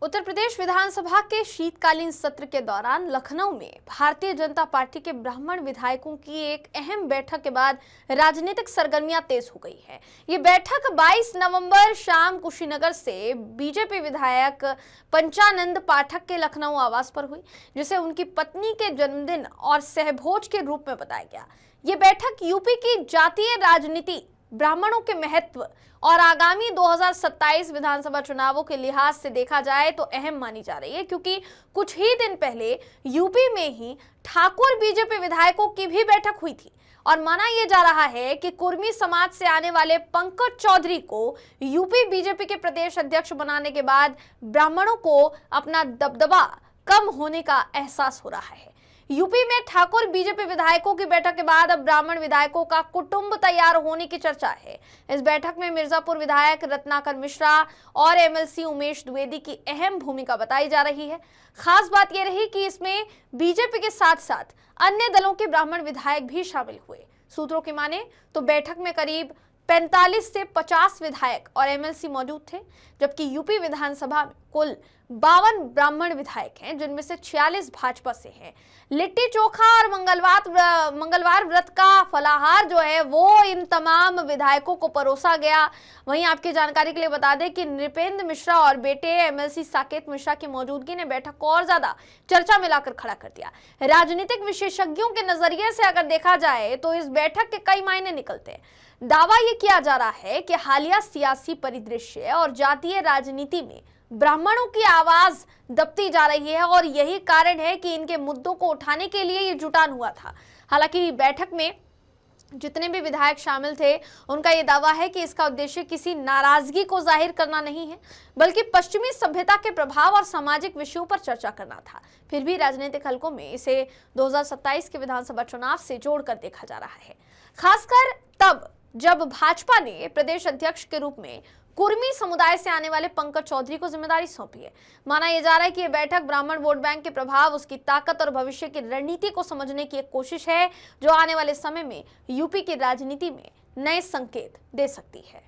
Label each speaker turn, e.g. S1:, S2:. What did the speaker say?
S1: उत्तर प्रदेश विधानसभा के शीतकालीन सत्र के दौरान लखनऊ में भारतीय जनता पार्टी के ब्राह्मण विधायकों की एक अहम बैठक के बाद राजनीतिक सरगर्मियां तेज हो गई है। ये बैठक 22 नवंबर शाम कुशीनगर से बीजेपी विधायक पंचानंद पाठक के लखनऊ आवास पर हुई, जिसे उनकी पत्नी के जन्मदिन और सहभोज के रूप में बताया गया। ये बैठक यूपी की जातीय राजनीति, ब्राह्मणों के महत्व और आगामी 2027 विधानसभा चुनावों के लिहाज से देखा जाए तो अहम मानी जा रही है, क्योंकि कुछ ही दिन पहले यूपी में ही ठाकुर बीजेपी विधायकों की भी बैठक हुई थी और माना यह जा रहा है कि कुर्मी समाज से आने वाले पंकज चौधरी को यूपी बीजेपी के प्रदेश अध्यक्ष बनाने के बाद ब्राह्मणों को अपना दबदबा कम होने का एहसास हो रहा है। यूपी में ठाकुर बीजेपी विधायकों की बैठक के बाद अब ब्राह्मण विधायकों का कुटुंब तैयार होने की चर्चा है। इस बैठक में मिर्जापुर विधायक रत्नाकर मिश्रा और एमएलसी उमेश द्विवेदी की अहम भूमिका बताई जा रही है। खास बात यह रही कि इसमें बीजेपी के साथ साथ अन्य दलों के ब्राह्मण विधायक भी शामिल हुए। सूत्रों की माने तो बैठक में करीब 45 से 50 विधायक और एमएलसी मौजूद थे, जबकि यूपी विधानसभा में कुल 52 ब्राह्मण विधायक हैं, जिनमें से 46 भाजपा से हैं। लिट्टी चोखा और मंगलवार व्रत का फलाहार जो है वो इन तमाम विधायकों को परोसा गया। वहीं आपकी जानकारी के लिए बता दें कि नृपेंद्र मिश्रा और बेटे एमएलसी साकेत मिश्रा की मौजूदगी ने बैठक को और ज्यादा चर्चा में लाकर खड़ा कर दिया। राजनीतिक विशेषज्ञों के नजरिए से अगर देखा जाए तो इस बैठक के कई मायने निकलते हैं। दावा यह किया जा रहा है कि हालिया सियासी परिदृश्य और जातीय राजनीति में ब्राह्मणों की आवाज दबती जा रही है और यही कारण है कि इनके मुद्दों को उठाने के लिए ये जुटान हुआ था। हालांकि बैठक में जितने भी विधायक शामिल थे, उनका यह दावा है कि इसका उद्देश्य किसी नाराजगी को जाहिर करना नहीं है, बल्कि पश्चिमी सभ्यता के प्रभाव और सामाजिक विषयों पर चर्चा करना था। फिर भी राजनीतिक हलकों में इसे 2027 के विधानसभा चुनाव से जोड़कर देखा जा रहा है, खासकर तब जब भाजपा ने प्रदेश अध्यक्ष के रूप में कुर्मी समुदाय से आने वाले पंकज चौधरी को जिम्मेदारी सौंपी है। माना यह जा रहा है कि यह बैठक ब्राह्मण वोट बैंक के प्रभाव, उसकी ताकत और भविष्य की रणनीति को समझने की एक कोशिश है, जो आने वाले समय में यूपी की राजनीति में नए संकेत दे सकती है।